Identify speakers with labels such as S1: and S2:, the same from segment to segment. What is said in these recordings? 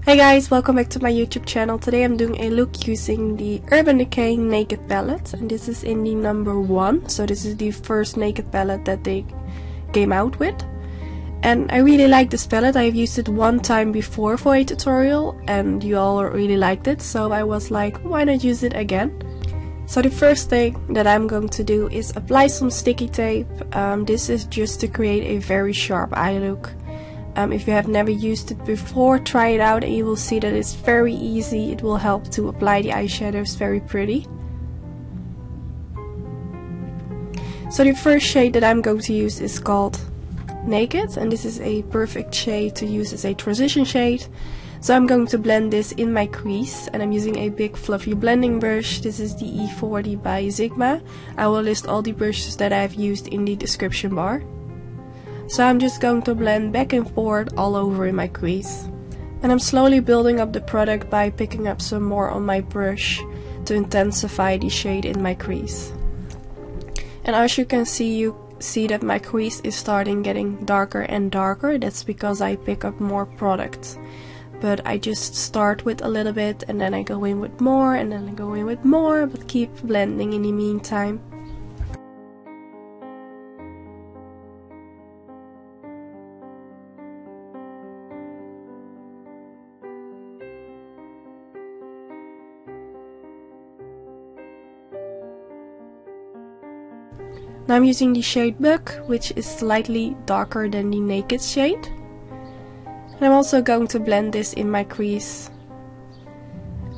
S1: Hey guys, welcome back to my YouTube channel. Today I'm doing a look using the Urban Decay Naked palette, and this is in the number 1, so this is the first Naked palette that they came out with. And I really like this palette. I've used it one time before for a tutorial and you all really liked it, so I was like, why not use it again? So the first thing that I'm going to do is apply some sticky tape. This is just to create a very sharp eye look. If you have never used it before, try it out and you will see that it's very easy. It will help to apply the eyeshadows very pretty. So the first shade that I'm going to use is called Naked, and this is a perfect shade to use as a transition shade. So I'm going to blend this in my crease, and I'm using a big fluffy blending brush. This is the E40 by Zoeva. I will list all the brushes that I've used in the description bar. So I'm just going to blend back and forth all over in my crease. And I'm slowly building up the product by picking up some more on my brush to intensify the shade in my crease. And as you can see, you see that my crease is starting getting darker and darker. That's because I pick up more product. But I just start with a little bit and then I go in with more and then I go in with more, but keep blending in the meantime. Now I'm using the shade Buck, which is slightly darker than the Naked shade. And I'm also going to blend this in my crease.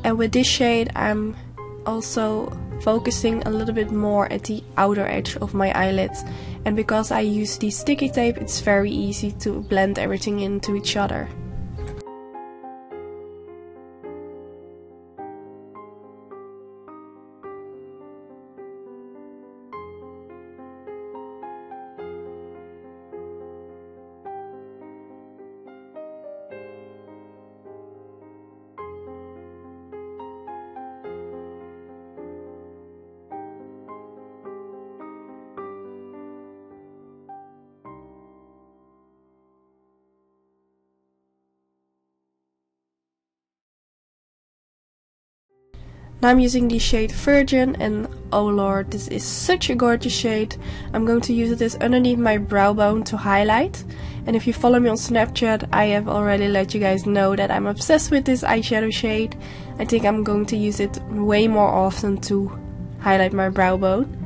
S1: And with this shade I'm also focusing a little bit more at the outer edge of my eyelids. And because I use the sticky tape, it's very easy to blend everything into each other. Now I'm using the shade Virgin, and oh lord, this is such a gorgeous shade. I'm going to use this underneath my brow bone to highlight. And if you follow me on Snapchat, I have already let you guys know that I'm obsessed with this eyeshadow shade. I think I'm going to use it way more often to highlight my brow bone.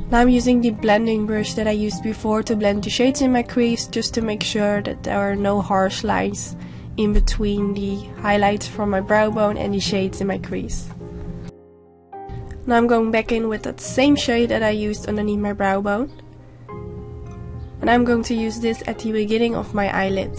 S1: Now I'm using the blending brush that I used before to blend the shades in my crease, just to make sure that there are no harsh lines in between the highlights from my brow bone and the shades in my crease. Now I'm going back in with that same shade that I used underneath my brow bone. And I'm going to use this at the beginning of my eyelid.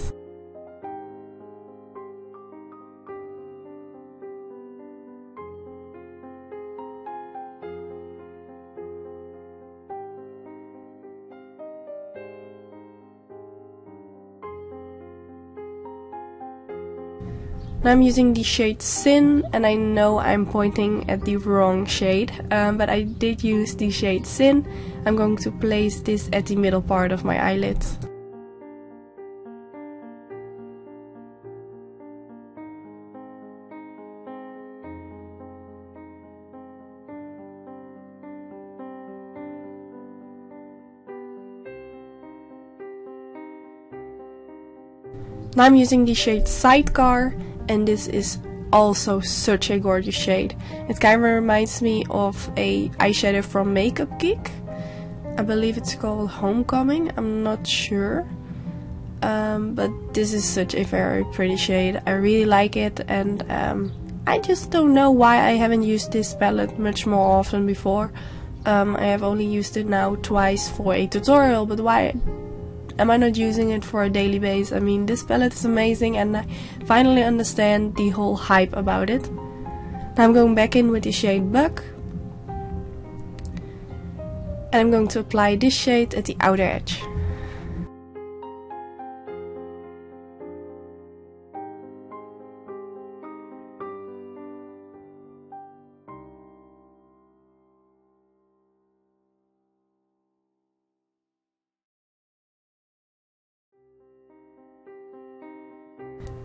S1: Now I'm using the shade Sin, and I know I'm pointing at the wrong shade, but I did use the shade Sin. I'm going to place this at the middle part of my eyelid. Now I'm using the shade Sidecar, and this is also such a gorgeous shade. It kind of reminds me of a eyeshadow from Makeup Geek. I believe it's called Homecoming, I'm not sure. But this is such a very pretty shade. I really like it, and I just don't know why I haven't used this palette much more often before. I have only used it now twice for a tutorial, but why am I not using it for a daily basis? I mean, this palette is amazing and I finally understand the whole hype about it. Now I'm going back in with the shade Buck. And I'm going to apply this shade at the outer edge.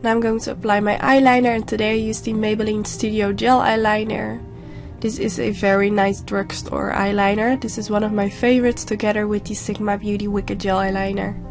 S1: Now I'm going to apply my eyeliner, and today I use the Maybelline Studio Gel Eyeliner. This is a very nice drugstore eyeliner. This is one of my favorites together with the Sigma Beauty Wicked Gel Eyeliner.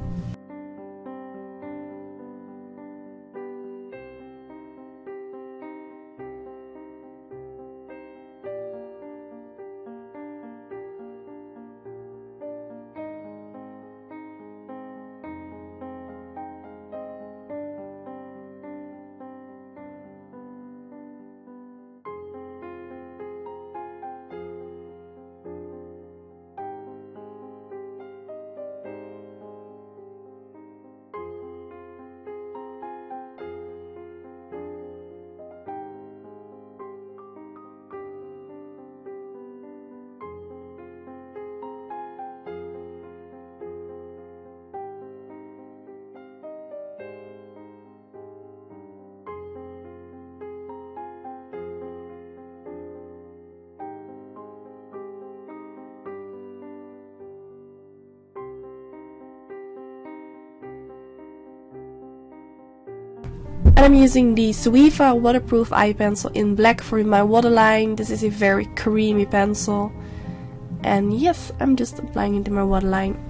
S1: And I'm using the Zoeva waterproof eye pencil in black for my waterline. This is a very creamy pencil. And yes, I'm just applying it in my waterline.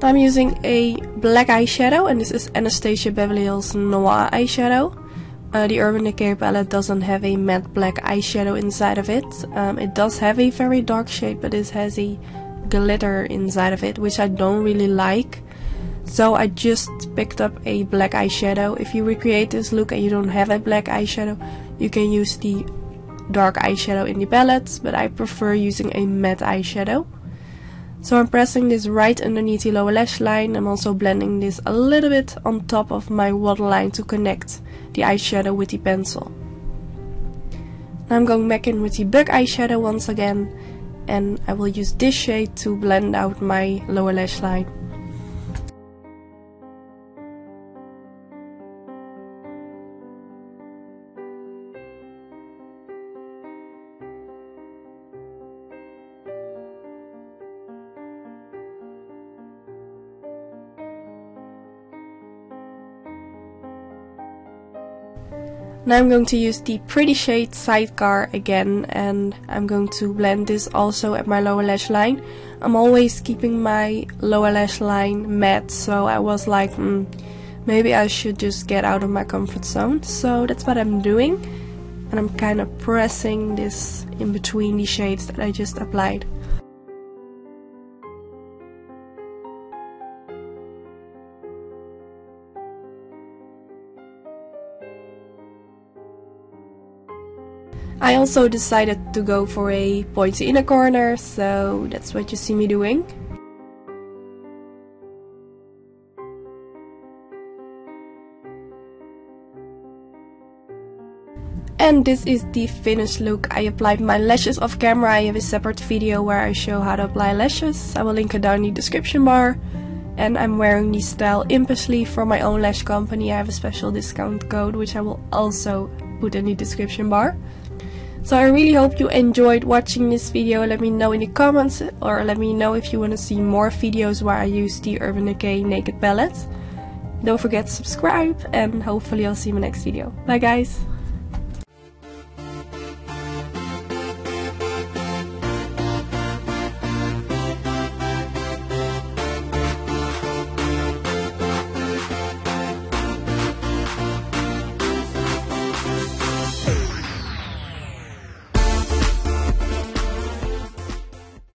S1: I'm using a black eyeshadow, and this is Anastasia Beverly Hills Noir eyeshadow. The Urban Decay palette doesn't have a matte black eyeshadow inside of it. It does have a very dark shade, but it has a glitter inside of it, which I don't really like. So I just picked up a black eyeshadow. If you recreate this look and you don't have a black eyeshadow, you can use the dark eyeshadow in the palette, but I prefer using a matte eyeshadow. So I'm pressing this right underneath the lower lash line. I'm also blending this a little bit on top of my waterline to connect the eyeshadow with the pencil. Now I'm going back in with the bug eyeshadow once again, and I will use this shade to blend out my lower lash line. Now I'm going to use the pretty shade Sidecar again, and I'm going to blend this also at my lower lash line. I'm always keeping my lower lash line matte, so I was like, maybe I should just get out of my comfort zone. So that's what I'm doing, and I'm kind of pressing this in between the shades that I just applied. I also decided to go for a pointy inner corner, so that's what you see me doing. And this is the finished look. I applied my lashes off camera. I have a separate video where I show how to apply lashes. I will link it down in the description bar. And I'm wearing the style Impishly from my own lash company. I have a special discount code which I will also put in the description bar. So I really hope you enjoyed watching this video. Let me know in the comments, or let me know if you want to see more videos where I use the Urban Decay Naked palette. Don't forget to subscribe, and hopefully I'll see you in my next video. Bye guys!